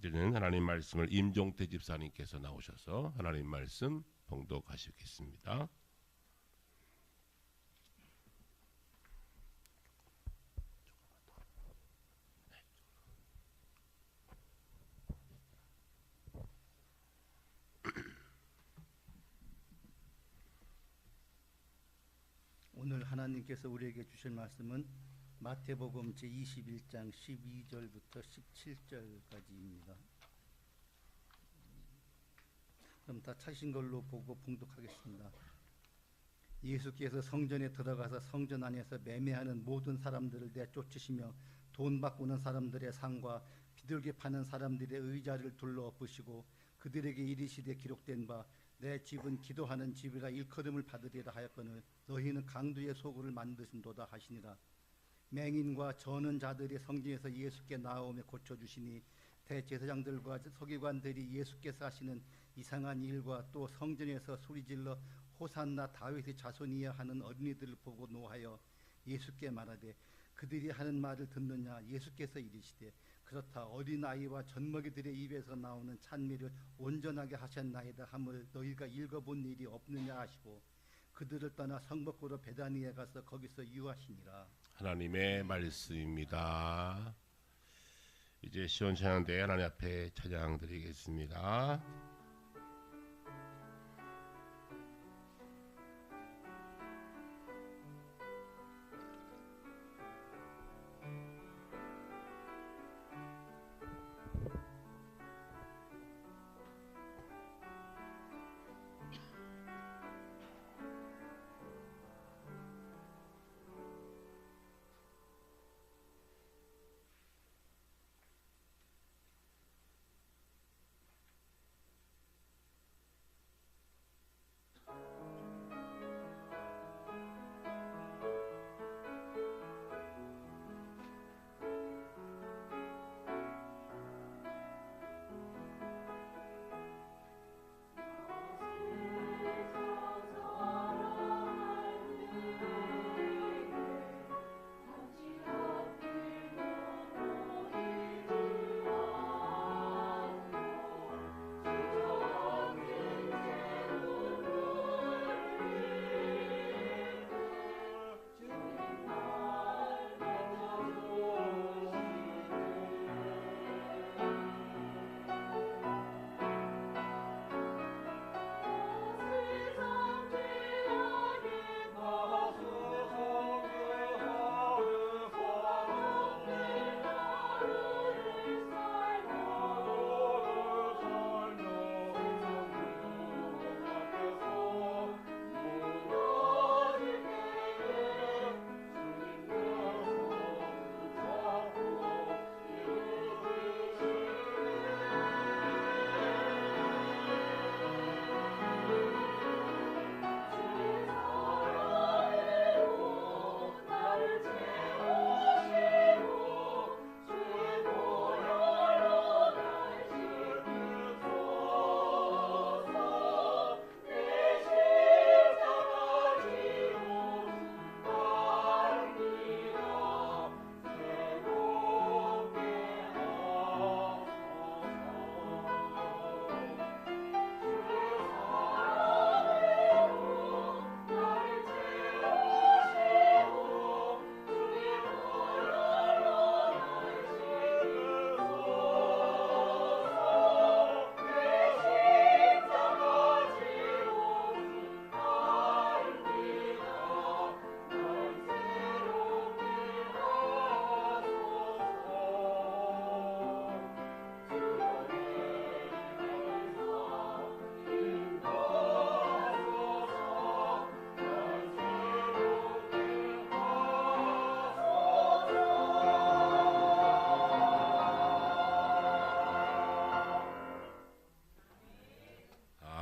이제는 하나님 말씀을 임종태 집사님께서 나오셔서 하나님 말씀 봉독하시겠습니다. 오늘 하나님께서 우리에게 주실 말씀은 마태복음 제21장 12절부터 17절까지입니다. 그럼 다 찾으신 걸로 보고 봉독하겠습니다. 예수께서 성전에 들어가서 성전 안에서 매매하는 모든 사람들을 내쫓으시며 돈 바꾸는 사람들의 상과 비둘기 파는 사람들의 의자를 둘러 엎으시고 그들에게 이르시되 기록된 바 내 집은 기도하는 집이라 일컬음을 받으리라 하였거늘 너희는 강도의 소굴을 만드신도다 하시니라. 맹인과 저는 자들이 성전에서 예수께 나오며 고쳐주시니 대제사장들과 서기관들이 예수께서 하시는 이상한 일과 또 성전에서 소리질러 호산나 다윗의 자손이여 하는 어린이들을 보고 노하여 예수께 말하되 그들이 하는 말을 듣느냐. 예수께서 이르시되 그렇다. 어린아이와 젖먹이들의 입에서 나오는 찬미를 온전하게 하셨나이다 함을 너희가 읽어본 일이 없느냐 하시고 그들을 떠나 성벽으로 베다니에 가서 거기서 유하시니라. 하나님의 말씀입니다. 이제 시원찮은데 하나님 앞에 찬양 드리겠습니다.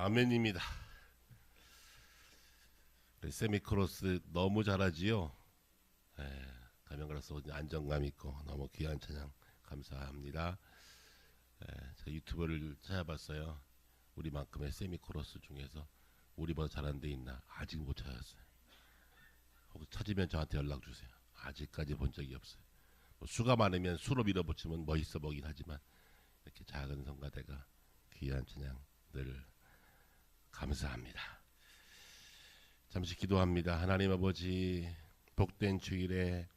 아멘입니다. 세미크로스 너무 잘하지요. 가면가로서 안정감 있고 너무 귀한 찬양 감사합니다. 제가 유튜브를 찾아봤어요. 우리만큼의 세미코러스 중에서 우리보다 잘하는 데 있나 아직 못 찾았어요. 혹시 찾으면 저한테 연락 주세요. 아직까지 본 적이 없어요. 뭐 수가 많으면 수로 밀어붙이면 멋있어 보이긴 하지만 이렇게 작은 성가대가 귀한 찬양 늘 감사합니다. 잠시 기도합니다. 하나님 아버지, 복된 주일에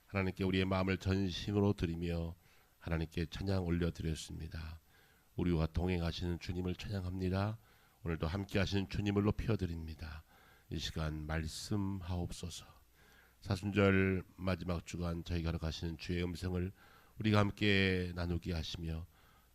하나님께 우리의 마음을 전심으로 드리며 하나님께 찬양 올려드렸습니다. 우리와 동행하시는 주님을 찬양합니다. 오늘도 함께 하시는 주님을 높여드립니다. 이 시간 말씀하옵소서. 사순절 마지막 주간 저희가 가시는 주의 음성을 우리가 함께 나누게 하시며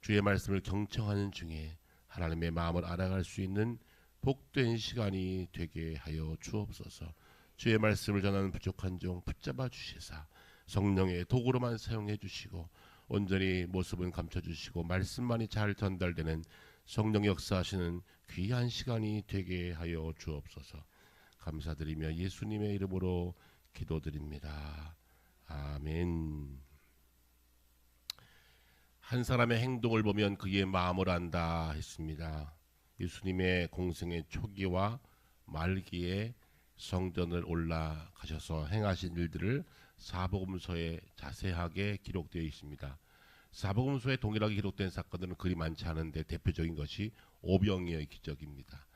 주의 말씀을 경청하는 중에 하나님의 마음을 알아갈 수 있는 복된 시간이 되게 하여 주옵소서. 주의 말씀을 전하는 부족한 종 붙잡아 주시사 성령의 도구로만 사용해 주시고 온전히 모습은 감춰주시고 말씀만이 잘 전달되는 성령 역사하시는 귀한 시간이 되게 하여 주옵소서. 감사드리며 예수님의 이름으로 기도드립니다. 아멘. 한 사람의 행동을 보면 그의 마음을 안다 했습니다. 예수님의 공생의 초기와 말기에 성전을 올라가셔서 행하신 일들을 사복음서에 자세하게 기록되어 있습니다. 사복음서에 동일하게 기록된 사건들은 그리 많지 않은데 대표적인 것이 오병이어의 기적입니다.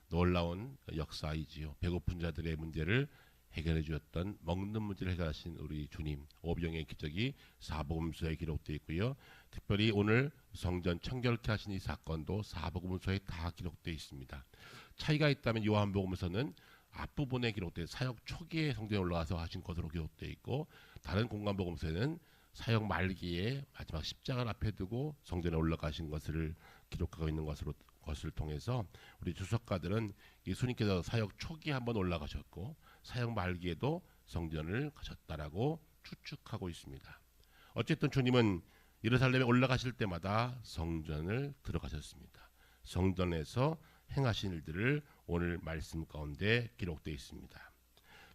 놀라운 역사이지요. 배고픈 자들의 문제를 해결해 주었던, 먹는 문제를 해결하신 우리 주님, 오병이어의 기적이 사복음서에 기록되어 있고요. 특별히 오늘 성전 청결케 하신 이 사건도 사복음서에 다 기록되어 있습니다. 차이가 있다면 요한복음서는 앞부분에 기록된 사역 초기에 성전에 올라가서 하신 것으로 기록되어 있고, 다른 공관복음서에는 사역 말기에 마지막 십자가를 앞에 두고 성전에 올라가신 것을 기록하고 있는 것을 통해서 우리 주석가들은 예수님께서 사역 초기에 한번 올라가셨고 사역 말기에도 성전을 가셨다라고 추측하고 있습니다. 어쨌든 주님은 예루살렘에 올라가실 때마다 성전을 들어가셨습니다. 성전에서 행하신 일들을 오늘 말씀 가운데 기록되어 있습니다.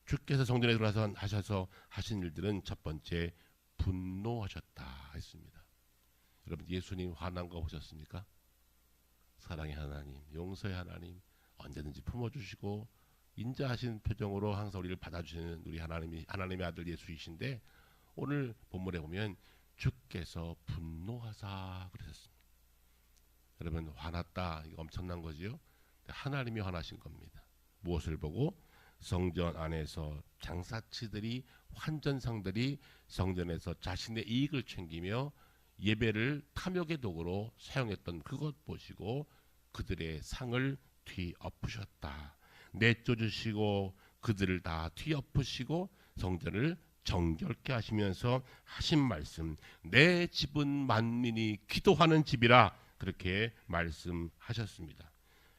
주께서 성전에 들어가서 하셔서 하신 일들은 첫 번째 분노하셨다 했습니다. 여러분, 예수님 화난 거 보셨습니까? 사랑의 하나님, 용서의 하나님, 언제든지 품어주시고 인자하신 표정으로 항상 우리를 받아주시는 우리 하나님의 아들 예수이신데, 오늘 본문에 보면 주께서 분노하사 그러셨습니다. 여러분, 화났다, 이거 엄청난 거지요. 하나님이 화나신 겁니다. 무엇을 보고? 성전 안에서 장사치들이, 환전상들이 성전에서 자신의 이익을 챙기며 예배를 탐욕의 도구로 사용했던 그것 보시고 그들의 상을 뒤엎으셨다. 내쫓으시고 그들을 다 뒤엎으시고 성전을 정결케 하시면서 하신 말씀, 내 집은 만민이 기도하는 집이라, 그렇게 말씀하셨습니다.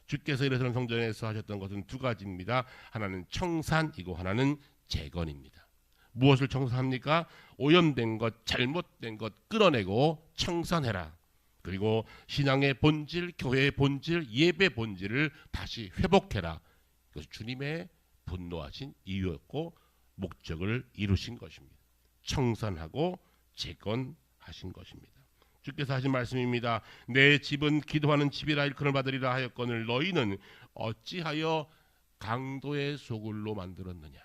주께서 예루살렘 성전에서 하셨던 것은 두 가지입니다. 하나는 청산이고 하나는 재건입니다. 무엇을 청산합니까? 오염된 것, 잘못된 것 끌어내고 청산해라. 그리고 신앙의 본질, 교회의 본질, 예배 본질을 다시 회복해라. 그것이 주님의 분노하신 이유였고 목적을 이루신 것입니다. 청산하고 재건하신 것입니다. 주께서 하신 말씀입니다. 내 집은 기도하는 집이라 일컬음 받으리라 하였거늘 너희는 어찌하여 강도의 소굴로 만들었느냐.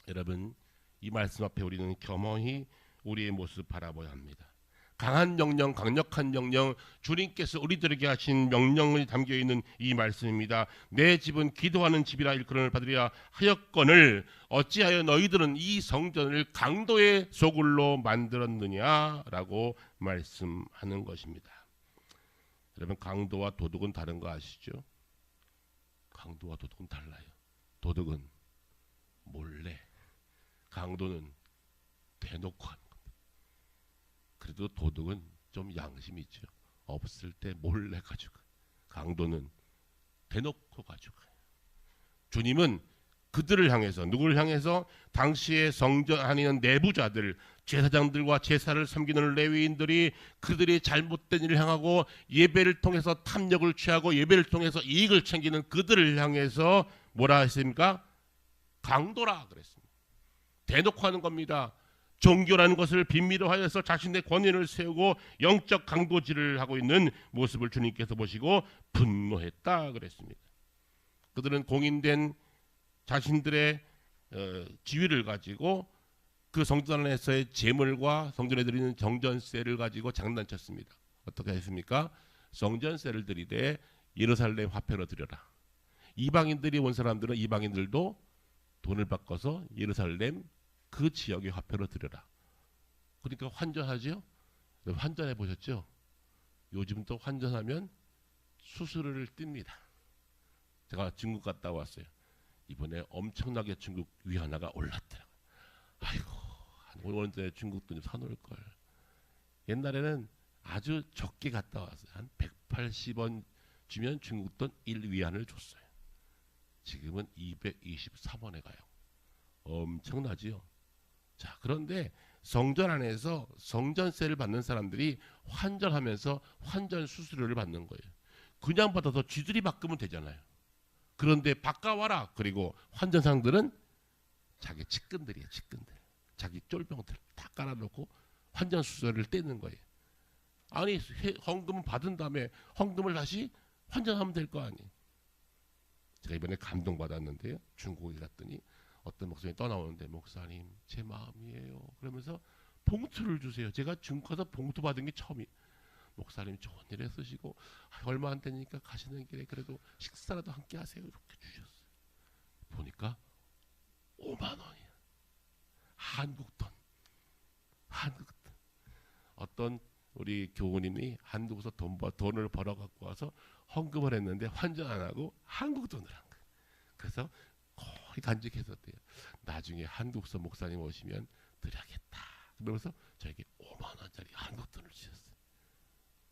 여러분, 이 말씀 앞에 우리는 겸허히 우리의 모습 바라봐야 합니다. 강한 명령, 강력한 명령, 주님께서 우리들에게 하신 명령이 담겨있는 이 말씀입니다. 내 집은 기도하는 집이라 일컬음을 받으리라 하였거늘 어찌하여 너희들은 이 성전을 강도의 소굴로 만들었느냐라고 말씀하는 것입니다. 여러분, 강도와 도둑은 다른 거 아시죠? 강도와 도둑은 달라요. 도둑은 몰래, 강도는 대놓고 하는 겁니다. 그래도 도둑은 좀 양심이 있죠. 없을 때 몰래 가져가. 강도는 대놓고 가져가요. 주님은 그들을 향해서, 누구를 향해서? 당시의 성전 안에 있는 내부자들, 제사장들과 제사를 섬기는 레위인들이 그들이 잘못된 일을 향하고 예배를 통해서 탐욕을 취하고 예배를 통해서 이익을 챙기는 그들을 향해서 뭐라 했습니까? 강도라 그랬습니다. 대놓고 하는 겁니다. 종교라는 것을 빈미로 하여서 자신의 권위를 세우고 영적 강도질을 하고 있는 모습을 주님께서 보시고 분노했다 그랬습니다. 그들은 공인된 자신들의 지위를 가지고 그 성전 안에서의 재물과 성전에 드리는 정전세를 가지고 장난쳤습니다. 어떻게 했습니까? 성전세를 들이되 예루살렘 화폐로 드려라. 이방인들이 온 사람들은 이방인들도 돈을 바꿔서 예루살렘 그 지역의 화폐로 드려라. 그러니까 환전하죠. 환전해 보셨죠? 요즘도 환전하면 수수료를 띱니다. 제가 중국 갔다 왔어요. 이번에 엄청나게 중국 위안화가 올랐더라고요. 아이고, 오늘 중국 돈 좀 사놓을 걸. 옛날에는 아주 적게 갔다 왔어요. 한 180원 주면 중국 돈 1위안을 줬어요. 지금은 223원에 가요. 엄청나지요. 자, 그런데 성전 안에서 성전세를 받는 사람들이 환전하면서 환전 수수료를 받는 거예요. 그냥 받아서 쥐들이 바꾸면 되잖아요. 그런데 바꿔와라. 그리고 환전상들은 자기 측근들이에요. 측근들. 자기 쫄병들 다 깔아놓고 환전 수수료를 떼는 거예요. 아니, 헌금은 받은 다음에 헌금을 다시 환전하면 될 거 아니에요. 제가 이번에 감동받았는데요. 중국에 갔더니 어떤 목사님이 떠나오는데, 목사님 제 마음이에요. 그러면서 봉투를 주세요. 제가 중국 가서 봉투 받은 게 처음이에요. 목사님 좋은 일에 쓰시고 얼마 안 되니까 가시는 길에 그래도 식사라도 함께 하세요. 이렇게 주셨어요. 보니까 5만 원이야. 한국 돈. 한국 돈. 어떤 우리 교우님이 한국에서 돈을 벌어 갖고 와서 헌금을 했는데 환전 안 하고 한국 돈을 한 거예요. 그래서 거의 간직했었대요. 나중에 한국서 목사님 오시면 드려야겠다. 그러면서 저에게 5만 원짜리 한국 돈을 주셨어요.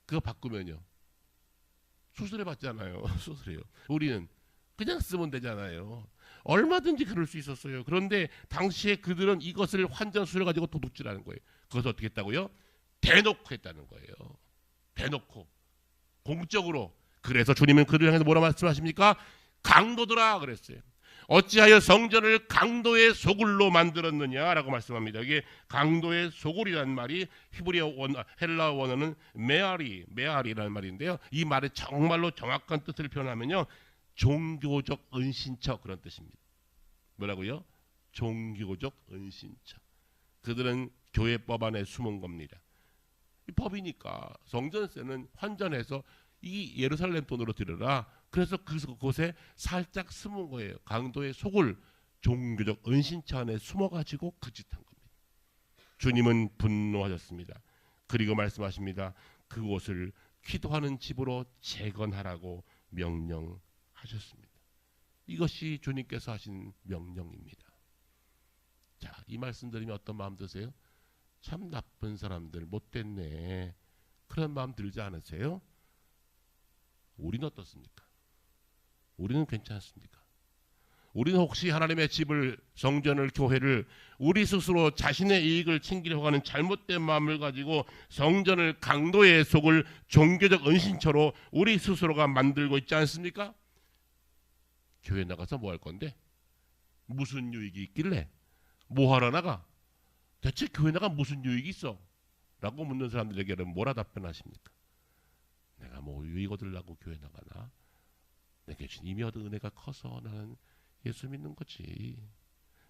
그거 바꾸면요, 수수료 받잖아요. 수수료. 우리는 그냥 쓰면 되잖아요. 얼마든지 그럴 수 있었어요. 그런데 당시에 그들은 이것을 환전 수수료 가지고 도둑질하는 거예요. 그것을 어떻게 했다고요? 대놓고 했다는 거예요. 대놓고 공적으로. 그래서 주님은 그들을 향해서 뭐라 말씀하십니까? 강도들아 그랬어요. 어찌하여 성전을 강도의 소굴로 만들었느냐라고 말씀합니다. 이게 강도의 소굴이라는 말이 히브리어 헬라 원어는 메아리라는 말인데요. 이 말의 정말로 정확한 뜻을 표현하면요, 종교적 은신처, 그런 뜻입니다. 뭐라고요? 종교적 은신처. 그들은 교회법 안에 숨은 겁니다. 이 법이니까 성전세는 환전해서 이 예루살렘 돈으로 드려라. 그래서 그곳에 살짝 숨은 거예요. 강도의 속을 종교적 은신처 안에 숨어가지고 그 짓 한 겁니다. 주님은 분노하셨습니다. 그리고 말씀하십니다. 그곳을 기도하는 집으로 재건하라고 명령하셨습니다. 이것이 주님께서 하신 명령입니다. 자, 이 말씀 들으면 어떤 마음 드세요? 참 나쁜 사람들, 못됐네, 그런 마음 들지 않으세요? 우리는 어떻습니까? 우리는 괜찮습니까? 우리는 혹시 하나님의 집을, 성전을, 교회를 우리 스스로 자신의 이익을 챙기려고 하는 잘못된 마음을 가지고 성전을 강도의 속을 종교적 은신처로 우리 스스로가 만들고 있지 않습니까? 교회 나가서 뭐 할 건데? 무슨 유익이 있길래? 뭐 하러 나가? 대체 교회 나가 무슨 유익이 있어? 라고 묻는 사람들에게는 뭐라 답변하십니까? 내가 뭐 유익 얻으려고 교회 나가나? 내게 이미 얻은 은혜가 커서 나는 예수 믿는 거지.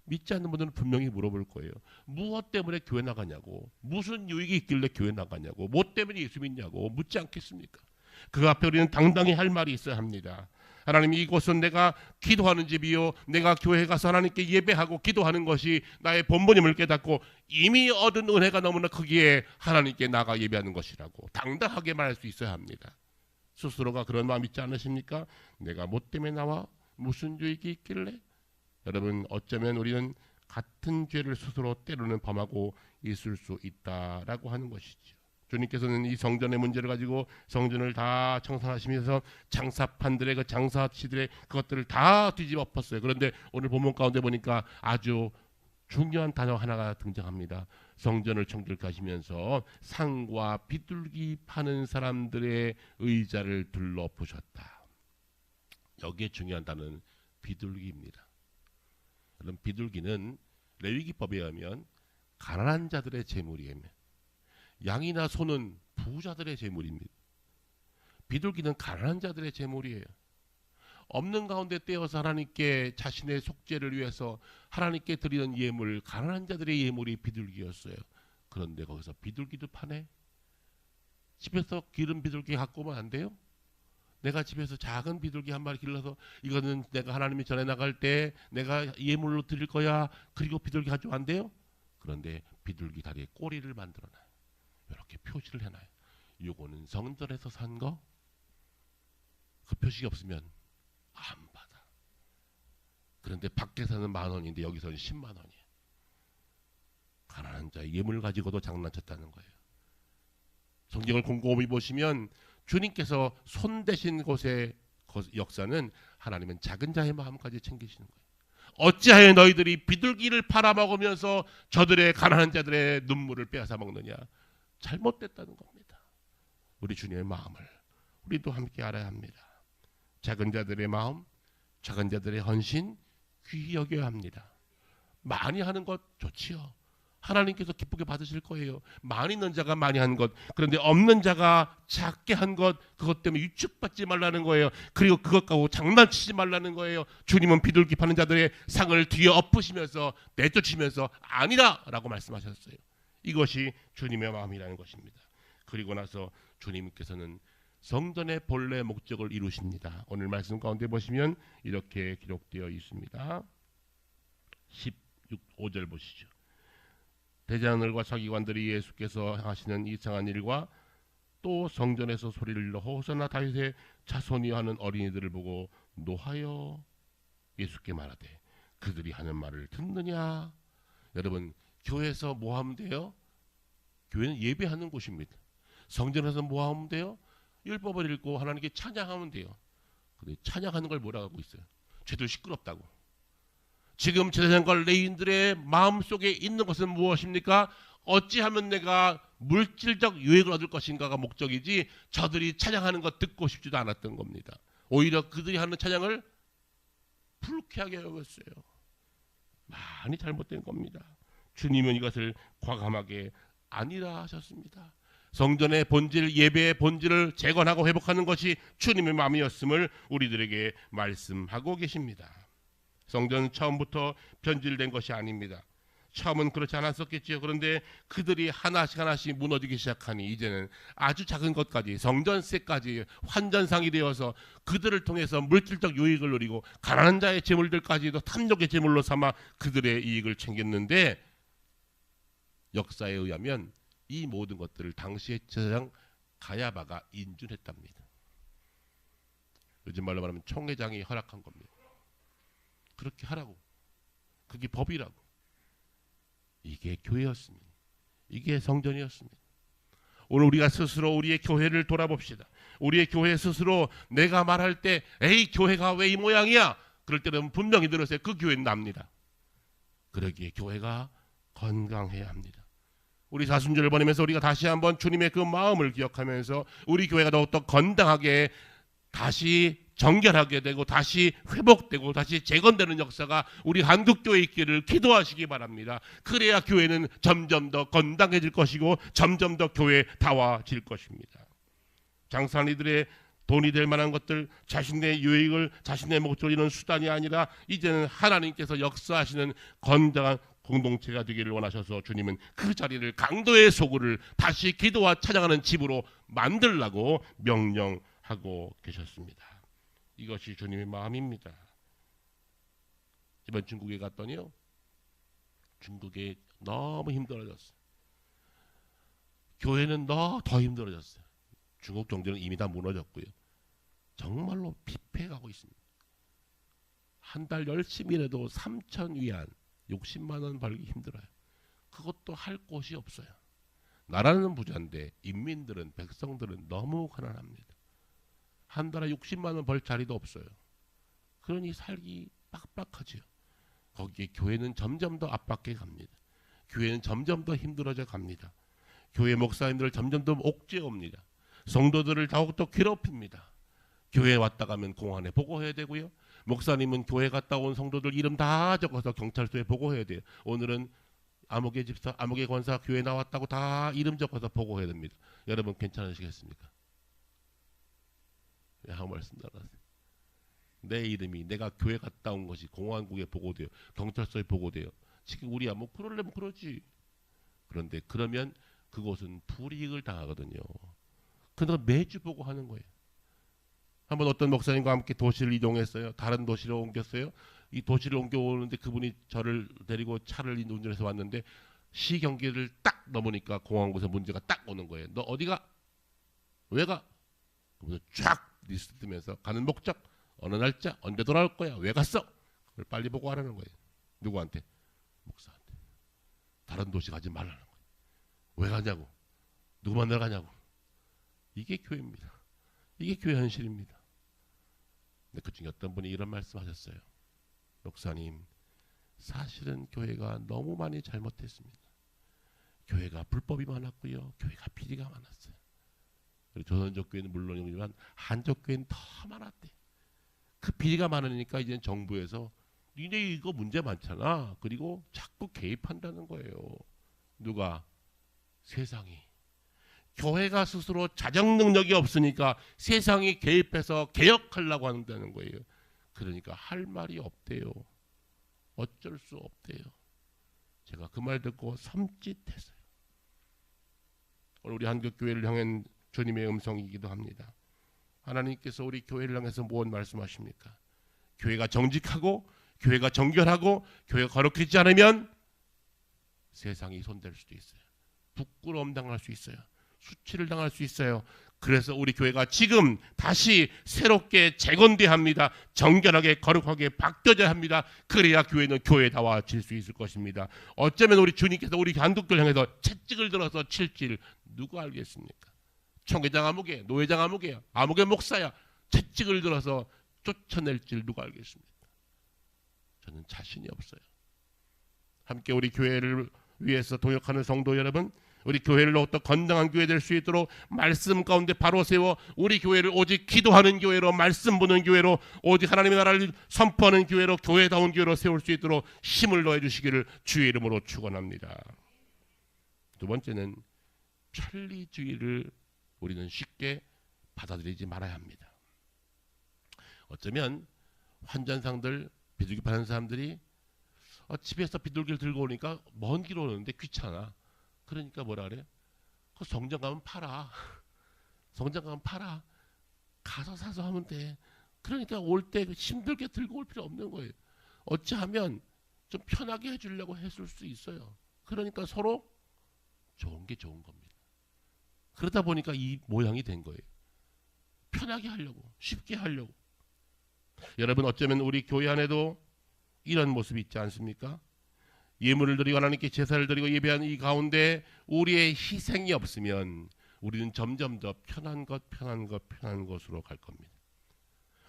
믿지 않는 분들은 분명히 물어볼 거예요. 무엇 때문에 교회 나가냐고, 무슨 유익이 있길래 교회 나가냐고, 뭐 때문에 예수 믿냐고 묻지 않겠습니까? 그 앞에 우리는 당당히 할 말이 있어야 합니다. 하나님, 이곳은 내가 기도하는 집이요, 내가 교회 가서 하나님께 예배하고 기도하는 것이 나의 본분임을 깨닫고 이미 얻은 은혜가 너무나 크기에 하나님께 나가 예배하는 것이라고 당당하게 말할 수 있어야 합니다. 스스로가 그런 마음 있지 않으십니까? 내가 뭐 때문에 나와? 무슨 유익이 있길래? 여러분, 어쩌면 우리는 같은 죄를 스스로 때로는 범하고 있을 수 있다라고 하는 것이죠. 주님께서는 이 성전의 문제를 가지고 성전을 다 청산하시면서 장사판들의 그 장사치들의 그것들을 다 뒤집어 엎었어요. 그런데 오늘 본문 가운데 보니까 아주 중요한 단어 하나가 등장합니다. 성전을 청결하시면서 상과 비둘기 파는 사람들의 의자를 둘러보셨다. 여기에 중요한 단어는 비둘기입니다. 그럼 비둘기는 레위기법에 의하면 가난한 자들의 재물이에요. 양이나 소는 부자들의 재물입니다. 비둘기는 가난한 자들의 재물이에요. 없는 가운데 떼어서 하나님께 자신의 속죄를 위해서 하나님께 드리는 예물, 가난한 자들의 예물이 비둘기였어요. 그런데 거기서 비둘기도 파네? 집에서 기름 비둘기 갖고 오면 안 돼요? 내가 집에서 작은 비둘기 한 마리 길러서 이거는 내가 하나님이 전해 나갈 때 내가 예물로 드릴 거야. 그리고 비둘기 가져오면 안 돼요? 그런데 비둘기 다리에 꼬리를 만들어놔요. 이렇게 표시를 해놔요. 요거는 성전에서 산 거. 그 표식이 없으면 안 받아. 그런데 밖에서는 10,000원인데 여기서는 10만 원이에요. 가난한 자의 예물 가지고도 장난쳤다는 거예요. 성경을 곰곰이 보시면 주님께서 손대신 곳의 역사는 하나님은 작은 자의 마음까지 챙기시는 거예요. 어찌하여 너희들이 비둘기를 팔아먹으면서 저들의 가난한 자들의 눈물을 빼앗아 먹느냐. 잘못됐다는 겁니다. 우리 주님의 마음을 우리도 함께 알아야 합니다. 작은 자들의 마음, 작은 자들의 헌신 귀히 여겨야 합니다. 많이 하는 것 좋지요. 하나님께서 기쁘게 받으실 거예요. 많이 있는 자가 많이 한 것, 그런데 없는 자가 작게 한 것, 그것 때문에 유축받지 말라는 거예요. 그리고 그것 가지고 장난치지 말라는 거예요. 주님은 비둘기 파는 자들의 상을 뒤에 엎으시면서 내쫓으면서 아니라 라고 말씀하셨어요. 이것이 주님의 마음이라는 것입니다. 그리고 나서 주님께서는 성전의 본래 목적을 이루십니다. 오늘 말씀 가운데 보시면 이렇게 기록되어 있습니다. 5절 보시죠. 대장들과 서기관들이 예수께서 하시는 이상한 일과 또 성전에서 소리를 질러 호산나 다윗의 자손이 하는 어린이들을 보고 노하여 예수께 말하되 그들이 하는 말을 듣느냐. 여러분, 교회에서 뭐 하면 돼요? 교회는 예배하는 곳입니다. 성전에서 뭐 하면 돼요? 율법을 읽고 하나님께 찬양하면 돼요. 근데 찬양하는 걸 뭐라고 하고 있어요? 쟤들 시끄럽다고. 지금 제사장과 레위인들의 마음속에 있는 것은 무엇입니까? 어찌하면 내가 물질적 유익을 얻을 것인가가 목적이지 저들이 찬양하는 것 듣고 싶지도 않았던 겁니다. 오히려 그들이 하는 찬양을 불쾌하게 여겼어요. 많이 잘못된 겁니다. 주님은 이것을 과감하게 아니라 하셨습니다. 성전의 본질, 예배의 본질을 재건하고 회복하는 것이 주님의 마음이었음을 우리들에게 말씀하고 계십니다. 성전은 처음부터 변질된 것이 아닙니다. 처음은 그렇지 않았었겠지요. 그런데 그들이 하나씩 무너지기 시작하니 이제는 아주 작은 것까지 성전세까지 환전상이 되어서 그들을 통해서 물질적 유익을 누리고 가난한 자의 재물들까지도 탐욕의 재물로 삼아 그들의 이익을 챙겼는데 역사에 의하면 이 모든 것들을 당시의 제사장 가야바가 인준했답니다. 요즘 말로 말하면 총회장이 허락한 겁니다. 그렇게 하라고. 그게 법이라고. 이게 교회였습니다. 이게 성전이었습니다. 오늘 우리가 스스로 우리의 교회를 돌아봅시다. 우리의 교회 스스로 내가 말할 때 에이 교회가 왜 이 모양이야? 그럴 때는 분명히 들으세요. 그 교회는 납니다. 그러기에 교회가 건강해야 합니다. 우리 사순절을 보내면서 우리가 다시 한번 주님의 그 마음을 기억하면서 우리 교회가 더욱더 건강하게 다시 정결하게 되고 다시 회복되고 다시 재건되는 역사가 우리 한국교회에 있기를 기도하시기 바랍니다. 그래야 교회는 점점 더 건강해질 것이고 점점 더 교회다워질 것입니다. 장사하는 이들의 돈이 될 만한 것들, 자신의 유익을 자신의 목적을 이루는 수단이 아니라 이제는 하나님께서 역사하시는 건강한 공동체가 되기를 원하셔서 주님은 그 자리를 강도의 소굴을 다시 기도와 찬양하는 집으로 만들라고 명령하고 계셨습니다. 이것이 주님의 마음입니다. 이번 중국에 갔더니요, 중국에 너무 힘들어졌어요. 교회는 더 힘들어졌어요. 중국 경제는 이미 다 무너졌고요. 정말로 피폐해가고 있습니다. 한 달 열심히 일해도 3,000위안 60만 원 벌기 힘들어요. 그것도 할 곳이 없어요. 나라는 부자인데 인민들은, 백성들은 너무 가난합니다. 한 달에 60만 원 벌 자리도 없어요. 그러니 살기 빡빡하지요. 거기에 교회는 점점 더 압박해 갑니다. 교회는 점점 더 힘들어져 갑니다. 교회 목사님들을 점점 더 옥죄옵니다. 성도들을 더욱더 괴롭힙니다. 교회에 왔다 가면 공안에 보고해야 되고요. 목사님은 교회 갔다 온 성도들 이름 다 적어서 경찰서에 보고해야 돼요. 오늘은 아무개 집사, 아무개 권사 교회 나왔다고 다 이름 적어서 보고해야 됩니다. 여러분 괜찮으시겠습니까? 아무 말씀 안 하세요. 내 이름이 내가 교회 갔다 온 것이 공안국에 보고돼요. 경찰서에 보고돼요. 지금 우리야 뭐 그러려면 그러지. 그런데 그러면 그곳은 불이익을 당하거든요. 그러니까 매주 보고 하는 거예요. 한번 어떤 목사님과 함께 도시를 이동했어요. 다른 도시로 옮겼어요. 이 도시를 옮겨오는데 그분이 저를 데리고 차를 운전해서 왔는데 시 경기를 딱 넘으니까 공항에서 문제가 딱 오는 거예요. 너 어디가? 왜 가? 그러면서 쫙 리스트 뜨면서 가는 목적, 어느 날짜, 언제 돌아올 거야, 왜 갔어? 그걸 빨리 보고 하라는 거예요. 누구한테? 목사한테. 다른 도시 가지 말라는 거예요. 왜 가냐고, 누구 만나러 가냐고. 이게 교회입니다. 이게 교회 현실입니다. 근데 그중에 어떤 분이 이런 말씀하셨어요. 목사님, 사실은 교회가 너무 많이 잘못했습니다. 교회가 불법이 많았고요, 교회가 비리가 많았어요. 그리고 조선족 교회는 물론이지만 한족 교회는 더 많았대. 그 비리가 많으니까 이제 정부에서 니네 이거 문제 많잖아. 그리고 자꾸 개입한다는 거예요. 누가? 세상이. 교회가 스스로 자정 능력이 없으니까 세상이 개입해서 개혁하려고 한다는 거예요. 그러니까 할 말이 없대요. 어쩔 수 없대요. 제가 그 말 듣고 섬찟했어요. 오늘 우리 한국교회를 향한 주님의 음성이기도 합니다. 하나님께서 우리 교회를 향해서 무엇 말씀하십니까? 교회가 정직하고 교회가 정결하고 교회가 거룩하지 않으면 세상이 손댈 수도 있어요. 부끄러움 당할 수 있어요. 수치를 당할 수 있어요. 그래서 우리 교회가 지금 다시 새롭게 재건돼야 합니다. 정결하게 거룩하게 바뀌어져야 합니다. 그래야 교회는 교회다워질 수 있을 것입니다. 어쩌면 우리 주님께서 우리 한국교회를 향해서 채찍을 들어서 칠지를 누가 알겠습니까? 총회장 아무개, 노회장 아무개야, 아무개 목사야, 채찍을 들어서 쫓아낼지를 누가 알겠습니까? 저는 자신이 없어요. 함께 우리 교회를 위해서 동역하는 성도 여러분, 우리 교회를 더욱더 건강한 교회 될 수 있도록 말씀 가운데 바로 세워 우리 교회를 오직 기도하는 교회로, 말씀 보는 교회로, 오직 하나님의 나라를 선포하는 교회로, 교회다운 교회로 세울 수 있도록 힘을 넣어 주시기를 주의 이름으로 축원합니다. 두 번째는 편리주의를 우리는 쉽게 받아들이지 말아야 합니다. 어쩌면 환전상들, 비둘기 파는 사람들이 집에서 비둘기를 들고 오니까 먼 길 오는데 귀찮아. 그러니까 뭐라 그래? 그 성전 가면 팔아. 성전 가면 팔아. 가서 사서 하면 돼. 그러니까 올 때 힘들게 들고 올 필요 없는 거예요. 어찌하면 좀 편하게 해주려고 했을 수 있어요. 그러니까 서로 좋은 게 좋은 겁니다. 그러다 보니까 이 모양이 된 거예요. 편하게 하려고, 쉽게 하려고. 여러분, 어쩌면 우리 교회 안에도 이런 모습이 있지 않습니까? 예물을 드리고 하나님께 제사를 드리고 예배하는 이 가운데 우리의 희생이 없으면 우리는 점점 더 편한 것으로 갈 겁니다.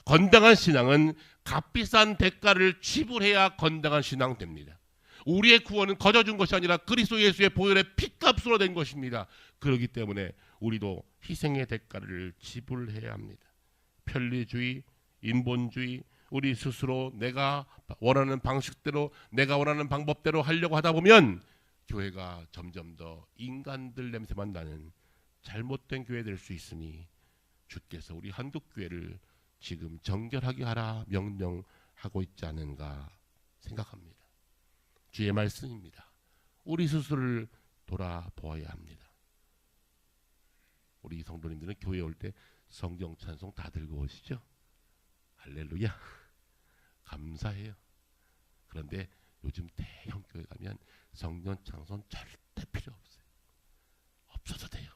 건강한 신앙은 값비싼 대가를 지불해야 건강한 신앙 됩니다. 우리의 구원은 거저 준 것이 아니라 그리스도 예수의 보혈의 피값으로 된 것입니다. 그렇기 때문에 우리도 희생의 대가를 지불해야 합니다. 편리주의, 인본주의, 우리 스스로 내가 원하는 방식대로, 내가 원하는 방법대로 하려고 하다 보면 교회가 점점 더 인간들 냄새만 나는 잘못된 교회 될 수 있으니 주께서 우리 한국교회를 지금 정결하게 하라 명령하고 있지 않은가 생각합니다. 주의 말씀입니다. 우리 스스로를 돌아보아야 합니다. 우리 성도님들은 교회 올 때 성경 찬송 다 들고 오시죠? 할렐루야, 감사해요. 그런데 요즘 대형 교회 가면 성경 찬송 절대 필요 없어요. 없어도 돼요.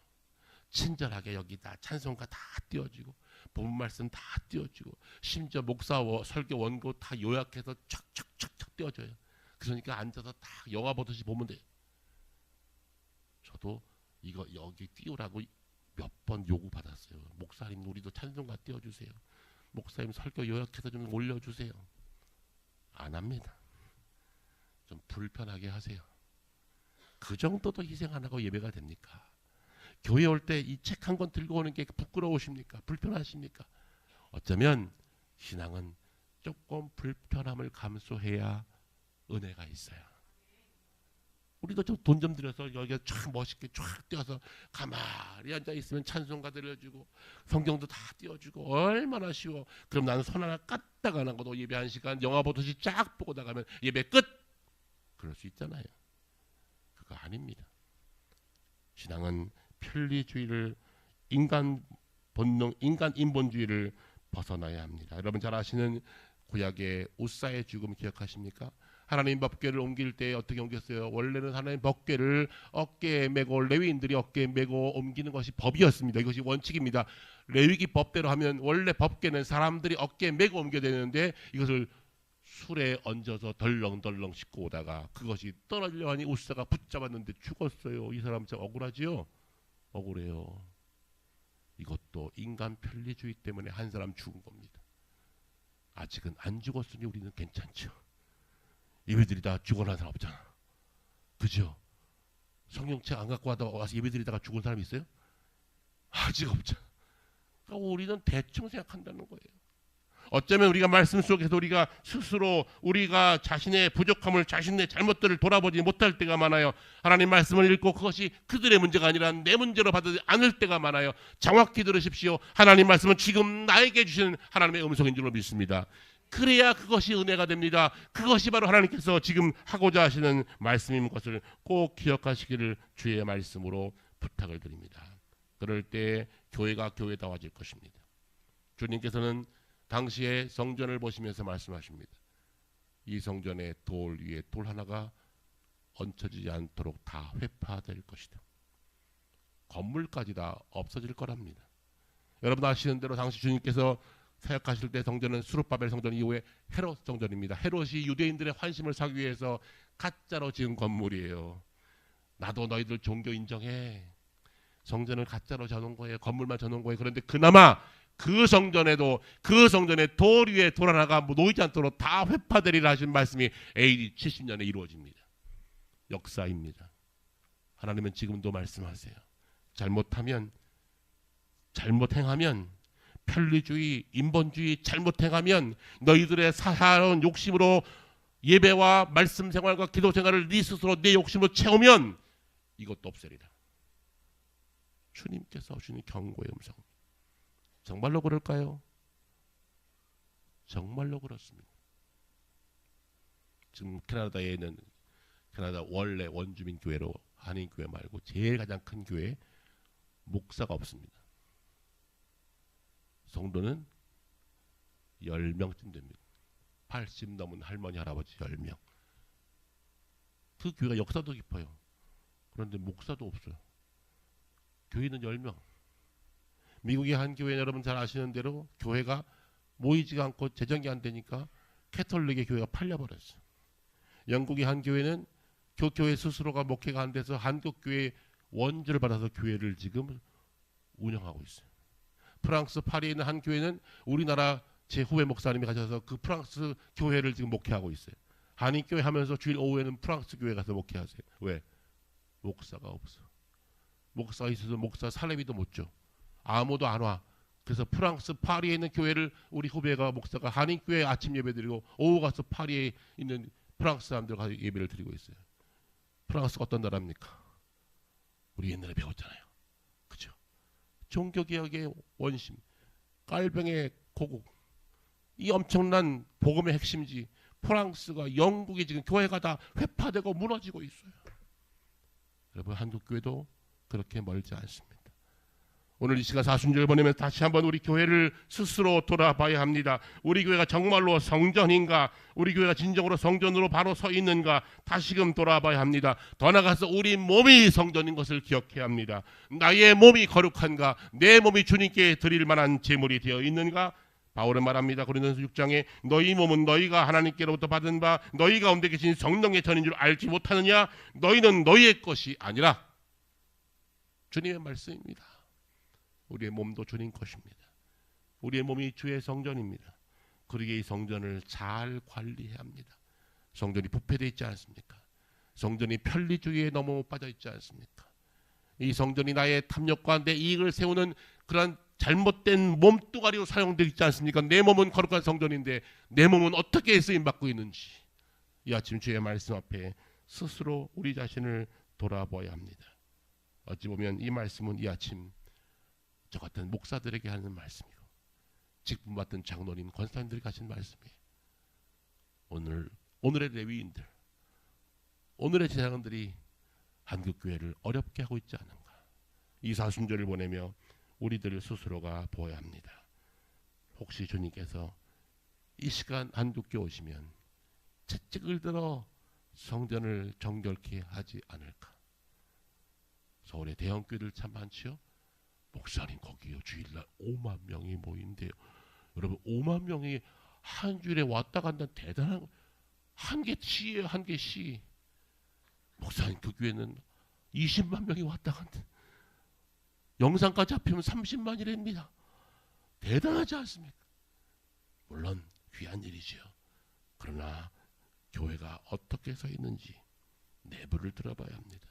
친절하게 여기다 찬송가 다 띄워주고 본문 말씀 다 띄워주고 심지어 목사 설교 원고 다 요약해서 촥촥촥촥 띄워줘요. 그러니까 앉아서 다 영화 보듯이 보면 돼요. 저도 이거 여기 띄우라고 몇 번 요구 받았어요. 목사님, 우리도 찬송가 띄워주세요. 목사님 설교 요약해서 좀 올려주세요. 안 합니다. 좀 불편하게 하세요. 그 정도도 희생 안 하고 예배가 됩니까? 교회 올 때 이 책 한 권 들고 오는 게 부끄러우십니까? 불편하십니까? 어쩌면 신앙은 조금 불편함을 감수해야 은혜가 있어요. 우리도 좀 돈 좀 들여서 여기가 쫙 멋있게 쫙 띄워서 가만히 앉아 있으면 찬송가 들려주고 성경도 다 띄워주고 얼마나 쉬워. 그럼 나는 손 하나 까딱 안 하고 예배 한 시간 영화 보듯이 쫙 보고 나가면 예배 끝. 그럴 수 있잖아요. 그거 아닙니다. 신앙은 편리주의를 인간 본능, 인간 인본주의를 벗어나야 합니다. 여러분 잘 아시는 구약의 우사의 죽음 기억하십니까? 하나님 법궤를 옮길 때 어떻게 옮겼어요? 원래는 하나님 법궤를 어깨에 메고 레위인들이 어깨에 메고 옮기는 것이 법이었습니다. 이것이 원칙입니다. 레위기 법대로 하면 원래 법궤는 사람들이 어깨에 메고 옮겨야 되는데 이것을 술에 얹어서 덜렁덜렁 싣고 오다가 그것이 떨어지려 하니 우사가 붙잡았는데 죽었어요. 이 사람 참 억울하지요? 억울해요. 이것도 인간 편리주의 때문에 한 사람 죽은 겁니다. 아직은 안 죽었으니 우리는 괜찮죠. 예배드리 다 죽어난 사람 없잖아. 그죠? 성경책 안 갖고 와서 예배드리다가 죽은 사람이 있어요? 아직 없잖아. 그러니까 우리는 대충 생각한다는 거예요. 어쩌면 우리가 말씀 속에서 우리가 스스로 우리가 자신의 부족함을, 자신의 잘못들을 돌아보지 못할 때가 많아요. 하나님 말씀을 읽고 그것이 그들의 문제가 아니라 내 문제로 받지 않을 때가 많아요. 정확히 들으십시오. 하나님 말씀은 지금 나에게 주시는 하나님의 음성인 줄로 믿습니다. 그래야 그것이 은혜가 됩니다. 그것이 바로 하나님께서 지금 하고자 하시는 말씀인 것을 꼭 기억하시기를 주의 말씀으로 부탁을 드립니다. 그럴 때 교회가 교회다워질 것입니다. 주님께서는 당시에 성전을 보시면서 말씀하십니다. 이 성전의 돌 위에 돌 하나가 얹혀지지 않도록 다 회파될 것이다. 건물까지 다 없어질 거랍니다. 여러분 아시는 대로 당시 주님께서 사역하실 때 성전은 수룹바벨 성전 이후에 헤롯 성전입니다. 헤롯이 유대인들의 환심을 사기 위해서 가짜로 지은 건물이에요. 나도 너희들 종교 인정해. 성전을 가짜로 져놓은 거예요. 건물만 져놓은 거예요. 그런데 그나마 그 성전에도 그 성전의 돌 위에 돌 하나가 놓이지 않도록 다 회파되리라 하신 말씀이 AD 70년에 이루어집니다. 역사입니다. 하나님은 지금도 말씀하세요. 잘못 행하면 편리주의, 인본주의 잘못 행하면 너희들의 사사로운 욕심으로 예배와 말씀 생활과 기도 생활을 네 스스로 내 욕심으로 채우면 이것도 없애리라. 주님께서 주신 경고의 음성. 정말로 그럴까요? 정말로 그렇습니다. 지금 캐나다에 있는 캐나다 원래 원주민 교회로 한인 교회 말고 제일 가장 큰 교회 목사가 없습니다. 성도는 10명쯤 됩니다. 80 넘은 할머니 할아버지 10명. 그 교회가 역사도 깊어요. 그런데 목사도 없어요. 교회는 10명. 미국의 한 교회 여러분 잘 아시는 대로 교회가 모이지가 않고 재정이 안 되니까 캐톨릭의 교회가 팔려버렸어요. 영국의 한 교회는 그 교회 스스로가 목회가 안 돼서 한국 교회 원주를 받아서 교회를 지금 운영하고 있어요. 프랑스 파리에 있는 한 교회는 우리나라 제 후배 목사님이 가셔서 그 프랑스 교회를 지금 목회하고 있어요. 한인교회 하면서 주일 오후에는 프랑스 교회 가서 목회하세요. 왜? 목사가 없어. 목사가 있어서 목사 살레비도 못 줘. 아무도 안 와. 그래서 프랑스 파리에 있는 교회를 우리 후배가 목사가 한인교회 아침 예배 드리고 오후 가서 파리에 있는 프랑스 사람들 가서 예배를 드리고 있어요. 프랑스가 어떤 나라입니까? 우리 옛날에 배웠잖아요. 그죠? 종교개혁의 원심, 깔병의 고국, 이 엄청난 복음의 핵심지 프랑스가 영국이 지금 교회가 다 회파되고 무너지고 있어요. 여러분 한국 교회도 그렇게 멀지 않습니다. 오늘 이 시간 사순절을 보내면 다시 한번 우리 교회를 스스로 돌아봐야 합니다. 우리 교회가 정말로 성전인가? 우리 교회가 진정으로 성전으로 바로 서 있는가? 다시금 돌아봐야 합니다. 더 나아가서 우리 몸이 성전인 것을 기억해야 합니다. 나의 몸이 거룩한가? 내 몸이 주님께 드릴 만한 제물이 되어 있는가? 바울은 말합니다. 고린도서 6장에 너희 몸은 너희가 하나님께로부터 받은 바 너희 가운데 계신 성령의 전인 줄 알지 못하느냐? 너희는 너희의 것이 아니라 주님의 말씀입니다. 우리의 몸도 주님 것입니다. 우리의 몸이 주의 성전입니다. 그러기에 이 성전을 잘 관리해야 합니다. 성전이 부패되어 있지 않습니까? 성전이 편리주의에 너무 빠져 있지 않습니까? 이 성전이 나의 탐욕과 내 이익을 세우는 그런 잘못된 몸뚱아리로 사용되어 있지 않습니까? 내 몸은 거룩한 성전인데 내 몸은 어떻게 쓰임받고 있는지 이 아침 주의 말씀 앞에 스스로 우리 자신을 돌아보아야 합니다. 어찌 보면 이 말씀은 이 아침 저 같은 목사들에게 하는 말씀이고 직분 맡은 장로님, 권사님들에게 하신 말씀이에요. 오늘의 레위인들, 오늘의 제사장들이 한국교회를 어렵게 하고 있지 않은가. 이 사순절을 보내며 우리들 스스로가 보아야 합니다. 혹시 주님께서 이 시간 한국교회 오시면 채찍을 들어 성전을 정결케 하지 않을까? 서울의 대형교회들 참 많지요. 목사님 거기요 주일날 5만 명이 모인대요. 여러분 5만 명이 한 주일에 왔다 간다 대단한 한 개 시예요. 한 개 시. 목사님 그 교회는 20만 명이 왔다 간다. 영상까지 합치면 30만이랍니다. 대단하지 않습니까? 물론 귀한 일이지요. 그러나 교회가 어떻게 서 있는지 내부를 들어봐야 합니다.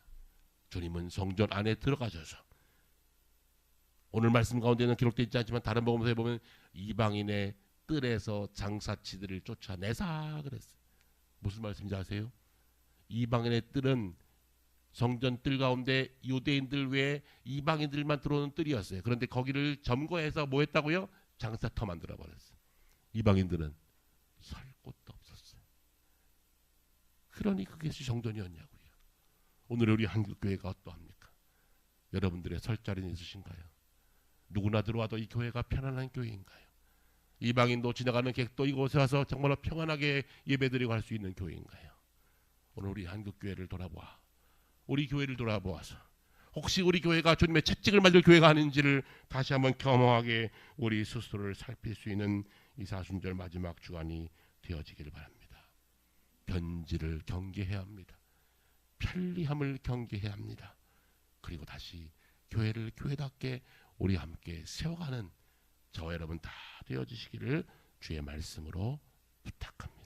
주님은 성전 안에 들어가셔서 오늘 말씀 가운데는 기록되어 있지 않지만 다른 복음서에 보면 이방인의 뜰에서 장사치들을 쫓아내사 그랬어요. 무슨 말씀인지 아세요? 이방인의 뜰은 성전 뜰 가운데 유대인들 외에 이방인들만 들어오는 뜰이었어요. 그런데 거기를 점거해서 뭐 했다고요? 장사터 만들어버렸어요. 이방인들은 설 곳도 없었어요. 그러니 그것이 정전이었냐고요. 오늘 우리 한국교회가 어떠합니까? 여러분들의 설 자리는 있으신가요? 누구나 들어와도 이 교회가 편안한 교회인가요? 이방인도 지나가는 객도 이곳에 와서 정말로 평안하게 예배드리고 할 수 있는 교회인가요? 오늘 우리 한국교회를 돌아보아 우리 교회를 돌아보아서 혹시 우리 교회가 주님의 채찍을 맞을 교회가 아닌지를 다시 한번 겸허하게 우리 스스로를 살필 수 있는 이 사순절 마지막 주간이 되어지기를 바랍니다. 변질을 경계해야 합니다. 편리함을 경계해야 합니다. 그리고 다시 교회를 교회답게 우리 함께 세워가는 저와 여러분 다 되어지시기를 주의 말씀으로 부탁합니다.